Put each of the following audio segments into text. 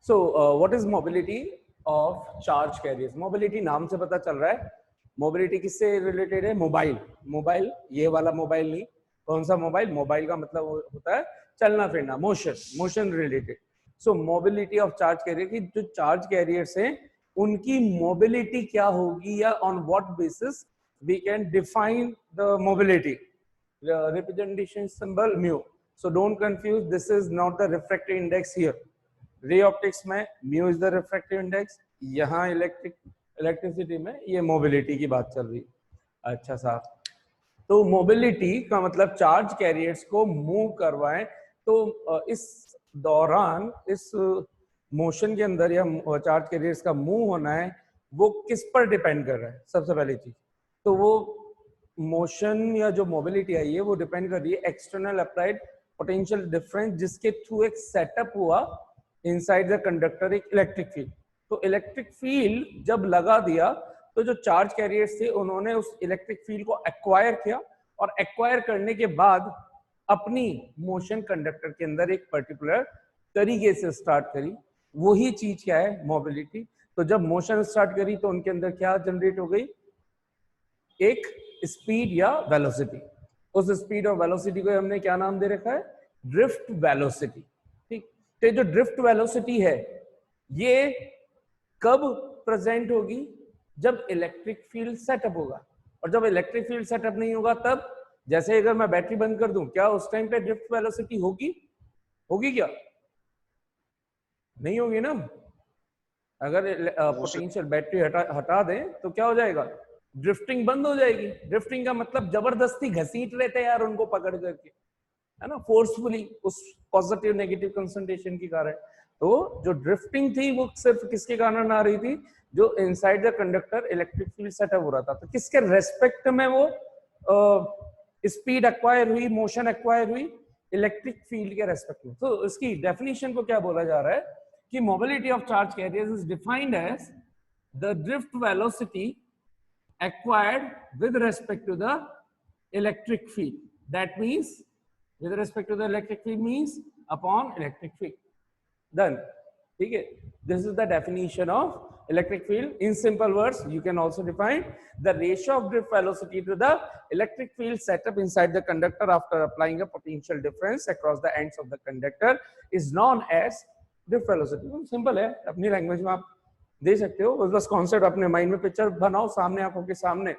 So what is mobility of charge carriers? Mobility नाम से पता चल रहा है। मोबिलिटी किससे रिलेटेड है? मोबाइल। मोबाइल, ये वाला मोबाइल नहीं। कौन सा मोबाइल? मोबाइल का मतलब होता है चलना फिरना, motion, motion related. So mobility of charge carrier की जो चार्ज कैरियर्स हैं उनकी मोबिलिटी क्या होगी, या on what basis we can define the mobility? Representation symbol mu. So don't confuse, this is not the refractive index here. Ray optics में mu is the refractive index, यहाँ electricity में ये mobility की बात चल रही है। अच्छा साहब, तो मोबिलिटी का मतलब चार्ज कैरियर्स को मूव करवाएं। तो इस दौरान, इस मोशन के अंदर या चार्ज कैरियर्स का मूव होना है, वो किस पर डिपेंड कर रहा है? सबसे पहली चीज तो वो मोशन या जो मोबिलिटी आई है वो डिपेंड कर रही है एक्सटर्नल अप्लाइड पोटेंशियल डिफरेंस, जिसके थ्रू एक सेटअप हुआ इनसाइड द कंडक्टर, एक इलेक्ट्रिक फील्ड। तो इलेक्ट्रिक फील्ड जब लगा दिया तो जो चार्ज कैरियर्स थे उन्होंने उस इलेक्ट्रिक फील्ड को एक्वायर किया, और एक्वायर करने के बाद अपनी मोशन कंडक्टर के अंदर एक पर्टिकुलर तरीके से स्टार्ट करी। वही चीज क्या है? मोबिलिटी। तो जब मोशन स्टार्ट करी तो उनके अंदर क्या जनरेट हो गई? एक स्पीड या वेलोसिटी। उस स्पीड और वेलोसिटी को हमने क्या नाम दे रखा है? Drift velocity. ठीक, तो जो ड्रिफ्ट वेलोसिटी है ये कब प्रेजेंट होगी? जब इलेक्ट्रिक फील्ड सेटअप होगा। और जब इलेक्ट्रिक फील्ड सेटअप नहीं होगा तब, जैसे अगर मैं बैटरी बंद कर दूं, क्या उस टाइम पे ड्रिफ्ट वेलोसिटी होगी? होगी क्या? नहीं होगी ना। अगर पोटेंशियल बैटरी हटा दें तो क्या हो जाएगा? ड्रिफ्टिंग बंद हो जाएगी। ड्रिफ्टिंग का मतलब जबरदस्ती घसीट रहे थे यार उनको पकड़ करके, है ना, फोर्सफुली, उस पॉजिटिव नेगेटिव कंसंट्रेशन के कारण। तो जो ड्रिफ्टिंग थी वो सिर्फ किसके कारण आ रही थी? जो inside the conductor electric field setup हो रहा था। तो किसके रेस्पेक्ट में वो स्पीड एक्वायर हुई, मोशन एक्वायर हुई? इलेक्ट्रिक फील्ड के रेस्पेक्ट में। तो इसकी डेफिनेशन को क्या बोला जा रहा है कि mobility of charge carriers is defined as the drift velocity acquired with respect to the electric field. That means with respect to the electric field means upon electric field. Done. ठीक है, this is the definition of electric field. In simple words, you can also define the ratio of drift velocity to the electric field set up inside the conductor after applying a potential difference across the ends of the conductor is known as drift velocity. Simple है, अपनी language में आप दे सकते हो। बस concept अपने mind में picture बनाओ सामने, आंखों के सामने।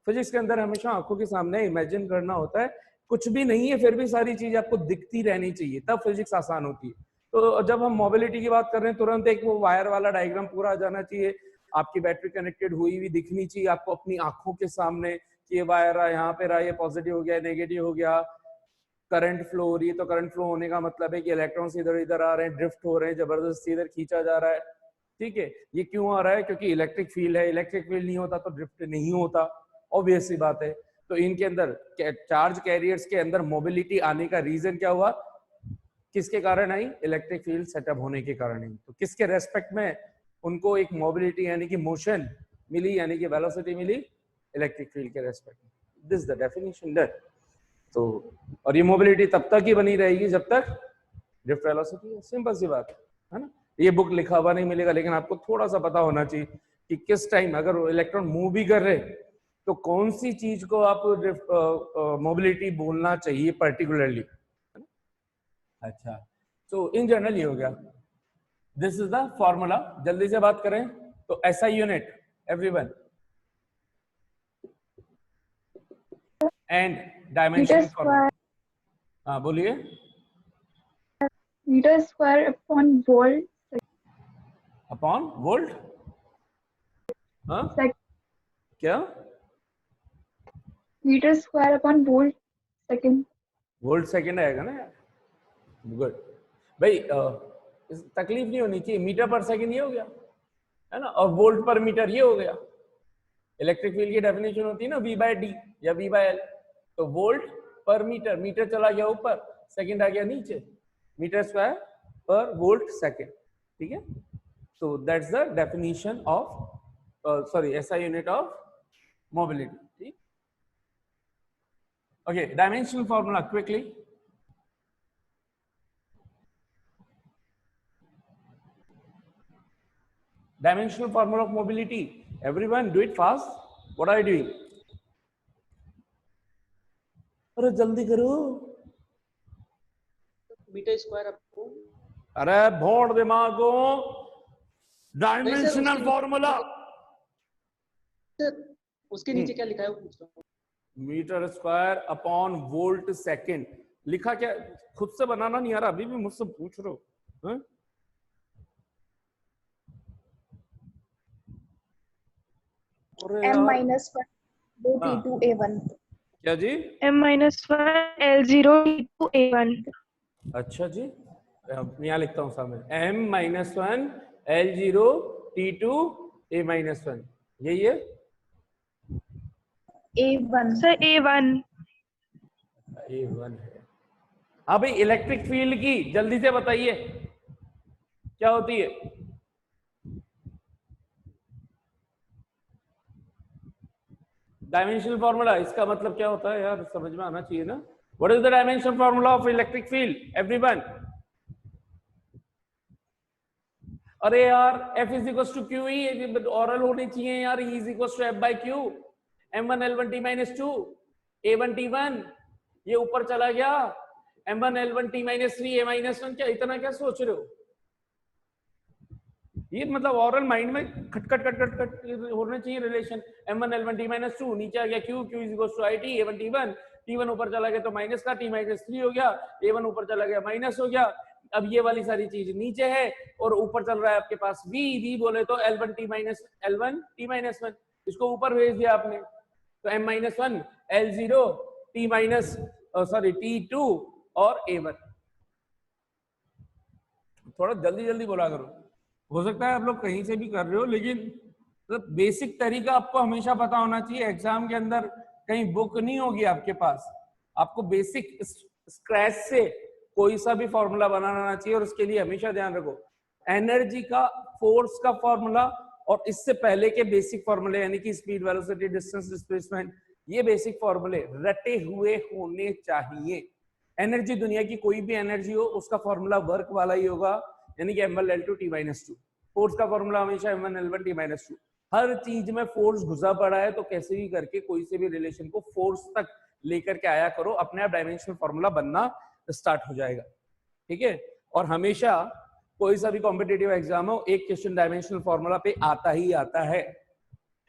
फिजिक्स के अंदर हमेशा आंखों के सामने इमेजिन करना होता है। कुछ भी नहीं है फिर भी सारी चीज आपको दिखती रहनी चाहिए, तब फिजिक्स आसान होती है। तो जब हम मोबिलिटी की बात कर रहे हैं, तुरंत एक वो वायर वाला डायग्राम पूरा आ जाना चाहिए। आपकी बैटरी कनेक्टेड हुई हुई दिखनी चाहिए आपको अपनी आंखों के सामने कि ये वायर यहाँ पे रहा, ये पॉजिटिव हो गया, नेगेटिव हो गया, करंट फ्लो हो रही है। तो करंट फ्लो होने का मतलब है कि इलेक्ट्रॉन्स इधर इधर आ रहे हैं, ड्रिफ्ट हो रहे हैं, जबरदस्ती इधर खींचा जा रहा है। ठीक है, ये क्यों आ रहा है? क्योंकि इलेक्ट्रिक फील्ड है। इलेक्ट्रिक फील्ड नहीं होता तो ड्रिफ्ट नहीं होता, ऑब्वियस सी बात है। तो इनके अंदर चार्ज कैरियर्स के अंदर मोबिलिटी आने का रीजन क्या हुआ? किसके कारण आई? इलेक्ट्रिक फील्ड सेटअप होने के कारण आई। तो किसके रेस्पेक्ट में उनको एक मोबिलिटी यानी कि मोशन मिली, यानी कि वेलोसिटी मिली? इलेक्ट्रिक फील्ड के रेस्पेक्ट में। This the definition that. तो और ये मोबिलिटी तब तक ही बनी रहेगी जब तक ड्रिफ्ट वेलोसिटी है। सिंपल सी बात है ना। ये बुक लिखा हुआ नहीं मिलेगा, लेकिन आपको थोड़ा सा पता होना चाहिए कि किस टाइम अगर इलेक्ट्रॉन मूव भी कर रहे तो कौन सी चीज को आप मोबिलिटी बोलना चाहिए पर्टिकुलरली। अच्छा, तो इन जनरल ये हो गया। This is the formula. जल्दी से बात करें तो SI unit everyone, and dimension formula. हाँ बोलिए। Metre square upon volt upon volt. हाँ क्या? Metre square upon volt second. Volt second आएगा ना यार। गुड भाई, तकलीफ नहीं होनी चाहिए। मीटर पर सेकंड ये हो गया है ना, और वोल्ट पर मीटर ये हो गया। इलेक्ट्रिक फील्ड की डेफिनेशन होती है ना V/D या V/L। तो वोल्ट पर मीटर, मीटर चला गया ऊपर, सेकंड आ गया नीचे, मीटर स्क्वायर पर वोल्ट सेकंड। ठीक है, so that's the definition of SI unit of mobility. Okay, dimensional formula quickly. Dimensional formula of mobility. Everyone do it fast. What are you doing? अरे जल्दी करो. बीटा स्क्वायर आपको, अरे भोड़ दिमागो. Dimensional formula. सर उसके नीचे क्या लिखा है वो पूछ रहा हूँ. Metre square upon volt second. लिखा क्या? खुद से बनाना नहीं आ रहा, अभी भी मुझसे पूछ रहे हो. M-1 क्या जी? M-1 L0 T2 A1. अच्छा जी, यहाँ लिखता हूँ सामने. M-1 L0 T2 A-1. यही है A1 सर A1. A1 है. हाँ भाई, इलेक्ट्रिक फील्ड की जल्दी से बताइए क्या होती है. डायमेंशनल फॉर्मूला, इसका मतलब क्या होता है यार, समझ में आना चाहिए ना. What is the dimensional formula of electric field everyone? अरे यार F is equal to q e, ऑरल होनी चाहिए यार. E is equal to F by q. M1 L1 T minus 2 A1 T1. ये ऊपर चला गया. M1 L1 T minus 3 A minus 1. क्या इतना क्या सोच रहे हो? ये मतलब ऑरल माइंड में खटखट खटखट खट होना चाहिए relation. M1 L1 T minus 2, नीचे आ गया Q, Q is equal to IT A1 T1. T1 ऊपर चला गया तो माइनस का, T माइनस 3 हो गया. A1 ऊपर चला गया माइनस हो गया. अब ये वाली सारी चीज नीचे है और ऊपर चल रहा है आपके पास V बोले तो L1 T minus L1 T minus 1. इसको ऊपर भेज दिया आपने तो M-1 L0 T minus sorry T2 और A1. थोड़ा जल्दी जल्दी बोला करो. हो सकता है आप लोग कहीं से भी कर रहे हो, लेकिन मतलब बेसिक तरीका आपको हमेशा पता होना चाहिए. एग्जाम के अंदर कहीं बुक नहीं होगी आपके पास. आपको बेसिक स्क्रैच से कोई सा भी फॉर्मूला बनाना आना चाहिए. और उसके लिए हमेशा ध्यान रखो, एनर्जी का, फोर्स का फॉर्मूला और इससे पहले के बेसिक फॉर्मूले यानी कि स्पीड, वेलोसिटी, डिस्टेंस, डिस्प्लेसमेंट, ये बेसिक फॉर्मूले रटे हुए होने चाहिए. एनर्जी, दुनिया की कोई भी एनर्जी हो उसका फॉर्मूला वर्क वाला ही होगा, यानी कि M1 L2 T minus 2. Force का फॉर्मूला हमेशा M1 L1 T माइनस 2. हर चीज में फोर्स घुसा पड़ा है तो कैसे भी करके कोई से भी रिलेशन को फोर्स तक लेकर के आया करो, अपने आप डायमेंशनल फॉर्मूला बनना स्टार्ट हो जाएगा. ठीक है. और हमेशा कोई सा भी कॉम्पिटिटिव एग्जाम हो, एक क्वेश्चन डायमेंशनल फॉर्मूला पे आता ही आता है.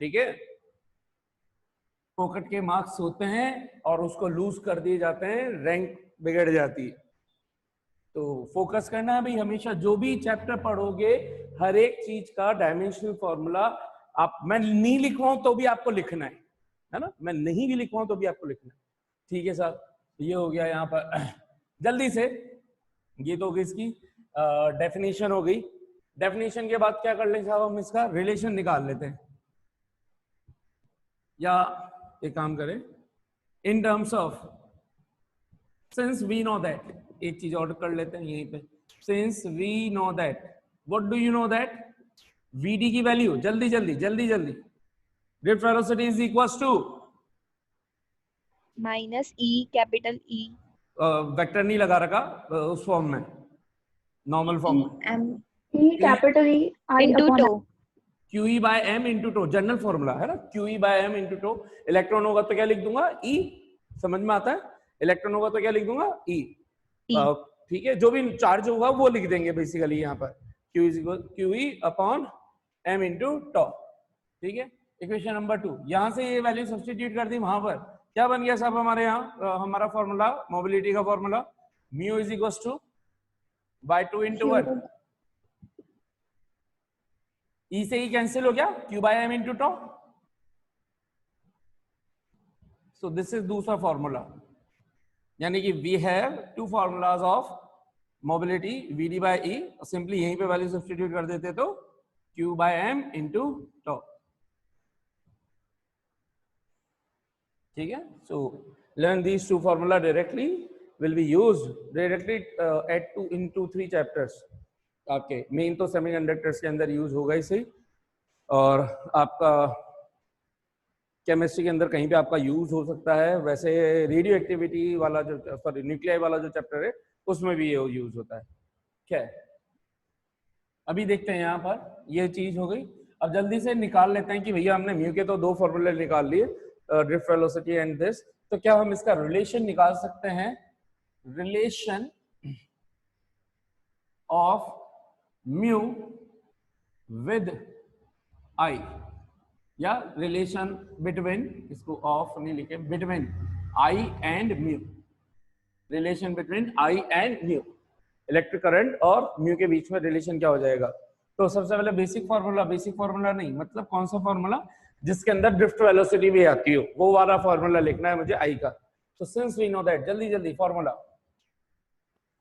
ठीक है. पॉकेट के मार्क्स होते हैं और उसको लूज कर दिए जाते हैं, रैंक बिगड़ जाती है. तो फोकस करना है भाई हमेशा. जो भी चैप्टर पढ़ोगे हर एक चीज का डायमेंशनल फॉर्मूला आप, मैं नहीं लिखवाऊं तो भी आपको लिखना है ना. मैं नहीं भी लिखवाऊं तो भी आपको लिखना है. ठीक है साहब. ये हो गया यहाँ पर जल्दी से. ये तो हो गई इसकी डेफिनेशन हो गई. डेफिनेशन के बाद क्या कर लें साहब, हम इसका रिलेशन निकाल लेते हैं. या एक काम करें, in terms of, since we know that, एक चीज और कर लेते हैं यहीं पे. Since we know that, what do you know that? Vd की वैल्यू, जल्दी जल्दी जल्दी जल्दी. Drift velocity is equal to minus E capital E. Vector नहीं लगा रखा उस फॉर्म में, नॉर्मल फॉर्म में. E capital E I into upon tau. QE by M into tau, general formula है ना. QE by M into tau. Electron होगा तो क्या लिख दूंगा? E. समझ में आता है? इलेक्ट्रॉन होगा तो क्या लिख दूंगा? E. ठीक है. जो भी चार्ज होगा वो लिख देंगे बेसिकली यहाँ पर. Q is equal QE upon M into tau. ठीक है. इक्वेशन नंबर 2, यहां से ये वैल्यू सब्स्टिट्यूट कर दी वहां पर. क्या बन गया साहब हमारे यहाँ हमारा फॉर्मूला, मोबिलिटी का formula? Mu is equal to by 2 into 1. E से ही कैंसिल हो गया, Q by M into tau. So this is दूसरा फॉर्मूला. यानी कि we have two formulas of mobility, Vd by E. Simply यहीं पे वैल्यू सब्स्टिट्यूट कर देते तो Q by M into tau. ठीक है. So learn these two formula directly, will be used directly at 2 into 3 chapters. आपके मेन तो semiconductors के अंदर यूज होगा इसे, और आपका केमिस्ट्री के अंदर कहीं पे आपका यूज हो सकता है. वैसे रेडियो एक्टिविटी वाला जो, सॉरी न्यूक्लियाई वाला जो चैप्टर है उसमें भी ये यूज होता है. क्या है, अभी देखते हैं यहाँ पर ये चीज हो गई। अब जल्दी से निकाल लेते हैं कि भैया हमने म्यू के तो दो फॉर्मूले निकाल लिए, ड्रिफ्ट वेलोसिटी एंड दिस, तो क्या हम इसका रिलेशन निकाल सकते हैं? Relation of mu with I, या रिलेशन बिटवीन, इसको ऑफ नहीं लिखे, between I and mu, relation between I and mu, electric current और म्यू के बीच में रिलेशन क्या हो जाएगा? तो सबसे पहले बेसिक फार्मूला नहीं, मतलब कौन सा फार्मूला जिसके अंदर ड्रिफ्ट वेलोसिटी भी आती हो, वो वाला फार्मूला लिखना है मुझे आई का। तो सिंस वी नो दैट, जल्दी जल्दी formula.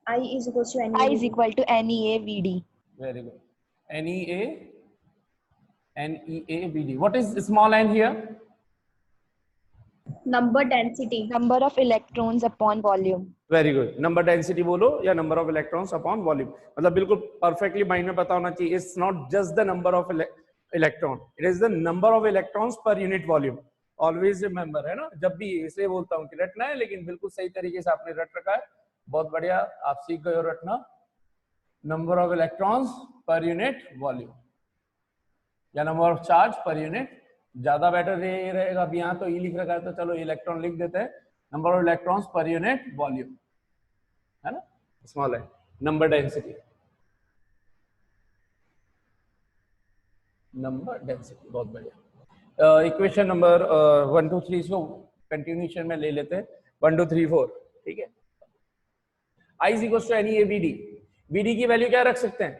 I is equal to NEA VD. Very good, NEA VD. What is small n here? Number density. Number of electrons upon volume. Very good, number density बोलो या number of electrons upon volume, मतलब बिल्कुल perfectly mind में पता होना चाहिए। It's not just the number of electron, it is the number of electrons पर unit volume. Always remember, है ना, जब भी इसलिए बोलता हूँ कि रटना है, लेकिन बिल्कुल सही तरीके से आपने रट रखा है, बहुत बढ़िया, आप सीख गए हो रटना। नंबर ऑफ इलेक्ट्रॉन्स पर यूनिट वॉल्यूम या नंबर ऑफ चार्ज पर यूनिट, ज्यादा बेटर ये रहेगा। अभी यहाँ तो ई लिख रखा है तो चलो इलेक्ट्रॉन लिख देते हैं, नंबर ऑफ इलेक्ट्रॉन्स पर यूनिट वॉल्यूम, है ना, स्मॉल है। नंबर डेंसिटी, नंबर डेंसिटी, बहुत बढ़िया। इक्वेशन नंबर 1 2 3 को कंटिन्यूएशन में ले लेते हैं, 1 2 3 4, ठीक है। I is equals to NEA VD, VD की वैल्यू क्या रख सकते हैं?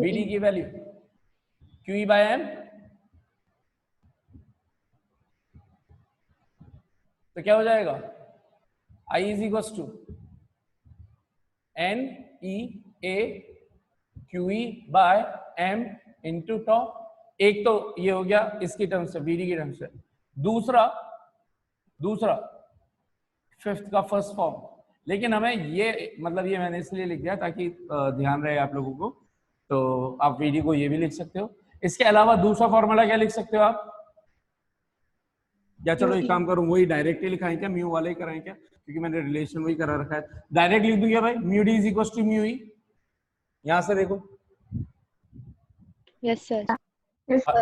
VD की वैल्यू QE by M, तो क्या हो जाएगा? I is equals to NEA QE by M into tau। एक तो ये हो गया इसकी टर्म से, VD की टर्म से। दूसरा फिफ्थ का फर्स्ट फॉर्म, लेकिन हमें ये मतलब ये मैंने इसलिए लिख दिया ताकि ध्यान रहे आप लोगों को, तो आप VD को ये भी लिख सकते हो। इसके अलावा दूसरा फॉर्मूला क्या लिख सकते हो आप? या चलो एक काम करूं, वही डायरेक्टली लिखाएं क्या, म्यू वाला ही कराएं क्या, क्योंकि मैंने रिलेशन वही करा रखा है। डायरेक्ट लिख दूं क्या भाई? Mu D is equal to mu E, यहां से देखो Yes sir.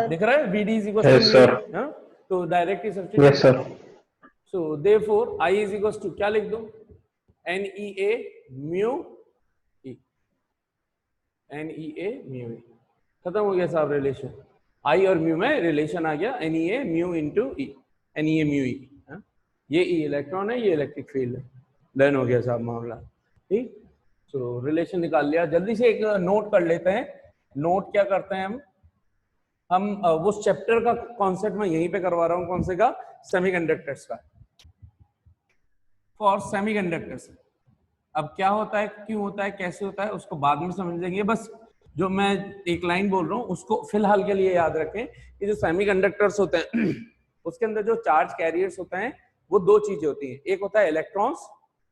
दिख रहा है, VD is equal to mu, हां, तो directly substitute. Yes sir. So therefore I is equal to क्या लिख दूं? NEA mu E, NEA mu E, खत्म हो गया साहब रिलेशन। I और म्यू में रिलेशन आ गया, NEA mu into E, NEA mu E, ये ई इलेक्ट्रॉन है, ये इलेक्ट्रिक फील्ड है, डन हो गया साहब मामला, ठीक। सो रिलेशन निकाल लिया। जल्दी से एक नोट कर लेते हैं। नोट क्या करते हैं हम वो चैप्टर का कॉन्सेप्ट मैं यहीं पे करवा रहा हूँ, कौन से का? सेमीकंडक्टर्स का, फॉर सेमीकंडक्टर्स। अब क्या होता है, क्यों होता है, कैसे होता है, उसको बाद में समझेंगे। बस जो मैं एक लाइन बोल रहा हूँ उसको फिलहाल के लिए याद रखें कि जो सेमीकंडक्टर्स होते हैं उसके अंदर जो चार्ज कैरियर्स होते हैं वो दो चीजें होती हैं, एक होता है इलेक्ट्रॉन्स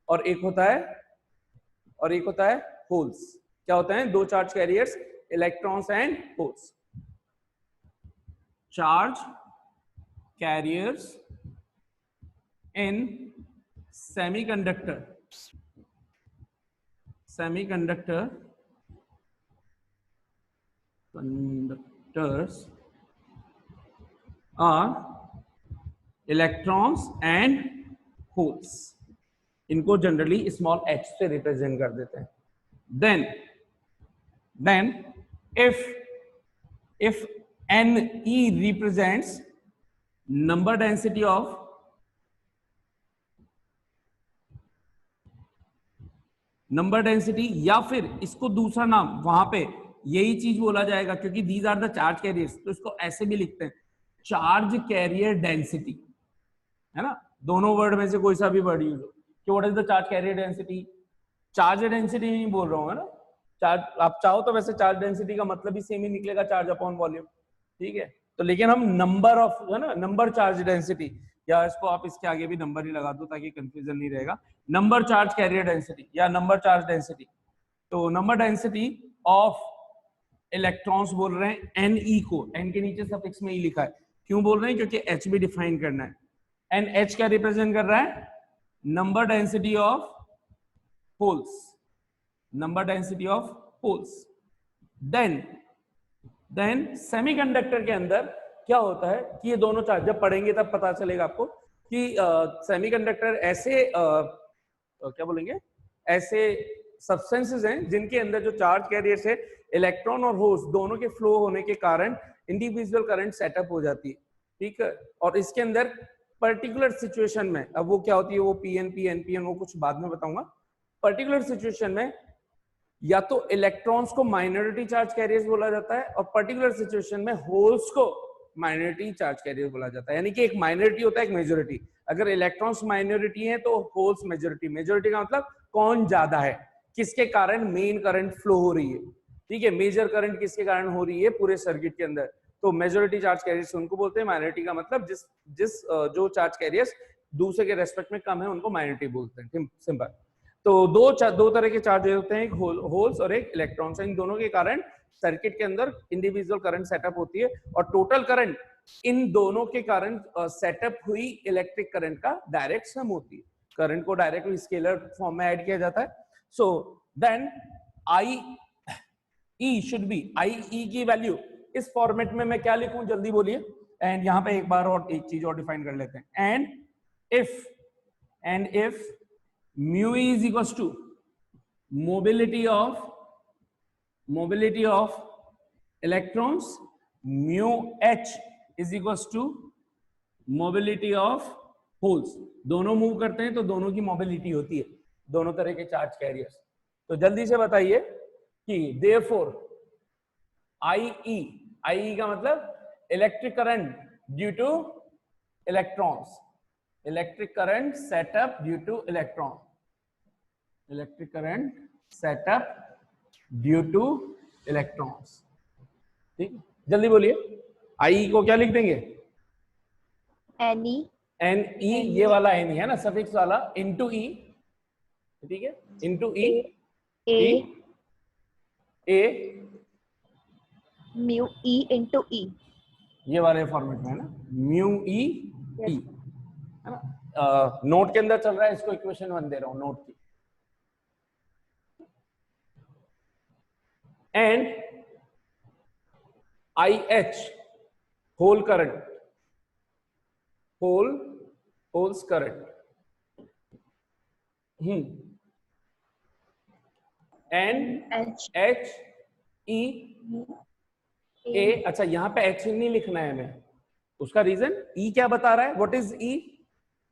और एक होता है होल्स। क्या होते हैं? दो charge carriers, electrons and holes. Charge carriers in conductors are electrons and holes। इनको जनरली स्मॉल h से रिप्रेजेंट कर देते हैं। then if Ne represents number density of या फिर इसको दूसरा नाम वहां पे यही चीज बोला जाएगा, क्योंकि these are the charge carriers, तो इसको ऐसे भी लिखते हैं चार्ज कैरियर डेंसिटी, है ना। दोनों वर्ड में से कोई सा भी वर्ड यूज हो कि what is the charge carrier density. Charge density नहीं बोल रहा हूँ, है ना। चार्ज आप चाहो तो वैसे चार्ज डेंसिटी का मतलब ही सेम ही निकलेगा, चार्ज अपॉन वॉल्यूम, ठीक है। तो लेकिन हम नंबर ऑफ, है ना, नंबर चार्ज डेंसिटी, या इसको आप इसके आगे भी नंबर ही लगा दो ताकि कंफ्यूजन नहीं रहेगा, नंबर चार्ज कैरियर डेंसिटी या नंबर चार्ज डेंसिटी। तो नंबर डेंसिटी ऑफ इलेक्ट्रॉन्स बोल रहे हैं Ne को, n के नीचे सफिक्स में ही लिखा है, क्यों बोल रहे हैं? क्योंकि H भी डिफाइन करना है। एंड H क्या रिप्रेजेंट कर रहा है? Number density of holes, number density of holes. then semiconductor के अंदर क्या होता है कि ये दोनों चार्ज जब पढ़ेंगे तब पता चलेगा आपको कि सेमीकंडक्टर ऐसे क्या बोलेंगे, ऐसे सब्सटेंसेस हैं जिनके अंदर जो चार्ज कैरियर्स है, इलेक्ट्रॉन और होल्स दोनों के फ्लो होने के कारण इंडिविजुअल करंट सेटअप हो जाती है, ठीक है। और इसके अंदर पर्टिकुलर सिचुएशन में, अब वो क्या होती है, वो पीएनपी एनपीएन वो कुछ बाद में बताऊंगा। पर्टिकुलर सिचुएशन में या तो इलेक्ट्रॉन्स को माइनॉरिटी चार्ज कैरियर्स बोला जाता है और पर्टिकुलर सिचुएशन में होल्स को माइनॉरिटी चार्ज कैरियर्स बोला जाता है। यानी कि एक माइनॉरिटी होता है, एक मेजॉरिटी। अगर इलेक्ट्रॉन्स माइनॉरिटी है तो होल्स मेजॉरिटी। मेजॉरिटी का मतलब कौन ज्यादा है, किसके कारण मेन करंट फ्लो हो रही है, ठीक है, मेजर करंट किसके कारण हो रही है पूरे सर्किट के अंदर, तो मेजॉरिटी चार्ज कैरियर्स उनको बोलते हैं। माइनॉरिटी का मतलब जिस जो चार्ज कैरियर्स दूसरे के रेस्पेक्ट में कम है उनको माइनॉरिटी बोलते हैं, सिंपल। तो दो तरह के चार्ज होते हैं, एक होल्स और एक इलेक्ट्रॉन्स। इन दोनों के कारण सर्किट के अंदर इंडिविजुअल करंट सेटअप होती है और टोटल करंट इन दोनों के कारण सेटअप हुई इलेक्ट्रिक करंट का डायरेक्ट सम होती है। करंट को डायरेक्टली स्केलर फॉर्म में ऐड किया जाता है। So then I E should be, I E की वैल्यू इस फॉर्मेट में मैं क्या लिखूं जल्दी बोलिए। एंड यहां पे एक बार और एक चीज और डिफाइन कर लेते हैं। And if mu e is equals to mobility of electrons, mu h is equals to mobility of holes। दोनों मूव करते हैं तो दोनों की मोबिलिटी होती है, दोनों तरह के चार्ज कैरियर्स। तो जल्दी से बताइए कि therefore IE का मतलब electric current due two electrons, electric current setup due two electron, electric current setup due two electrons. ठीक, जल्दी बोलिए। आई को क्या लिख देंगे, एन ई, ये वाला एन है ना सफिक्स वाला, इनटू ई, ठीक है, into E A mu E into ई, ये वाले फॉर्मेट में है ना, म्यू ई टी है ना। नोट के अंदर चल रहा है, इसको इक्वेशन 1 दे रहा हूं नोट की। And I H hole current, holes current, and H E A. अच्छा, यहां पे एच नहीं लिखना है हमें, उसका रीजन ई क्या बता रहा है, what is E,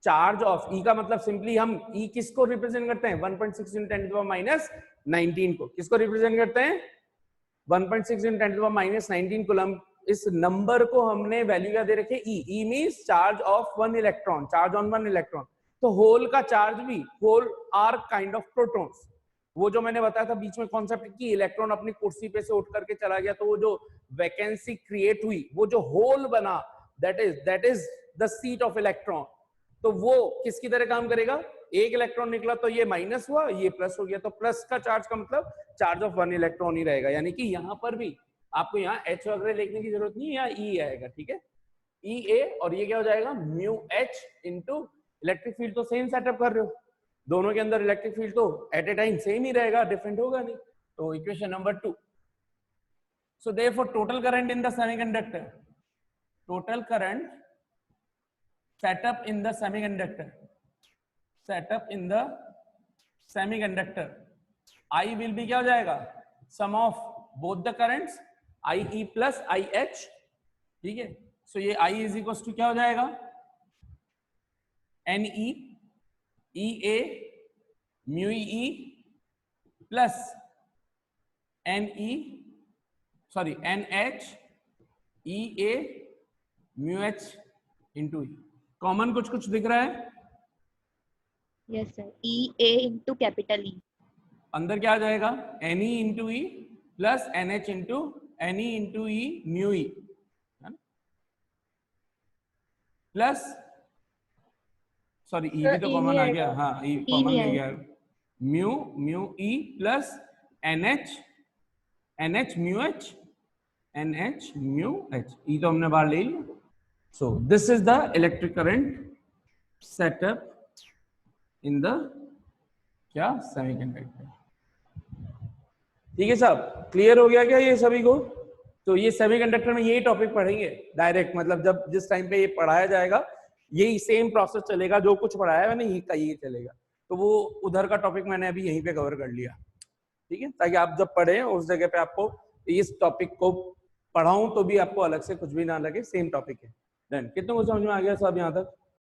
charge of. E का मतलब सिंपली हम ई किसको रिप्रेजेंट करते हैं, 1.6 × 10⁻19 को किसको रिप्रेजेंट करते हैं, 1.6 × 10⁻19 कूलम। इस नंबर को हमने वैल्यू क्या दे रखे, E means charge of 1 electron, charge on 1 electron. तो होल का चार्ज भी, hole are kind of protons. वो जो मैंने बताया था बीच में कॉन्सेप्ट कि इलेक्ट्रॉन अपनी कुर्सी पे से उठ करके चला गया तो वो जो वैकेंसी क्रिएट हुई, वो जो होल बना, that is the seat of electron. तो वो किसकी तरह काम करेगा, एक इलेक्ट्रॉन निकला तो ये माइनस हुआ, ये प्लस हो गया, तो प्लस का चार्ज का मतलब चार्ज ऑफ 1 इलेक्ट्रॉन ही रहेगा। यानी कि यहां पर भी आपको यहाँ एच वगैरह लिखने की जरूरत नहीं है, यहाँ ई आएगा, ठीक है, ई ए, और ये क्या हो जाएगा, mu H into electric field. तो सेम सेटअप कर रहे हो, दोनों के अंदर इलेक्ट्रिक फील्ड तो एट ए टाइम सेम ही रहेगा, डिफरेंट होगा नहीं। तो equation number 2। So therefore total current in the semiconductor, total current setup in the semiconductor, setup in the semiconductor, I will be क्या हो जाएगा, sum of both the currents, I E plus I H, ठीक है। सो ये I is equal to क्या हो जाएगा, N E A mu E plus N H E A mu H into E. Common कुछ दिख रहा है, yes sir, E A into capital E, अंदर क्या आ जाएगा, N E into E plus N H into N E into E mu E, plus sorry E भी तो कॉमन आ गया, हाँ ई कॉमन आ गया, mu E plus N H mu H, N H mu H, E तो हमने बाहर ले लिया। So this is the electric current setup in the क्या सेमीकंडक्टर। ठीक है साहब, क्लियर हो गया क्या ये सभी को? तो ये सेमीकंडक्टर में यही टॉपिक पढ़ेंगे डायरेक्ट, मतलब जब जिस टाइम पे ये पढ़ाया जाएगा यही सेम प्रोसेस चलेगा, जो कुछ पढ़ाया है मैंने यही का ये चलेगा। तो वो उधर का टॉपिक मैंने अभी यहीं पे कवर कर लिया, ठीक है, ताकि आप जब पढ़े उस जगह पे आपको इस टॉपिक को पढ़ाऊं तो भी आपको अलग से कुछ भी ना लगे, सेम टॉपिक है। देन कितनों को समझ में आ गया साहब यहाँ तक?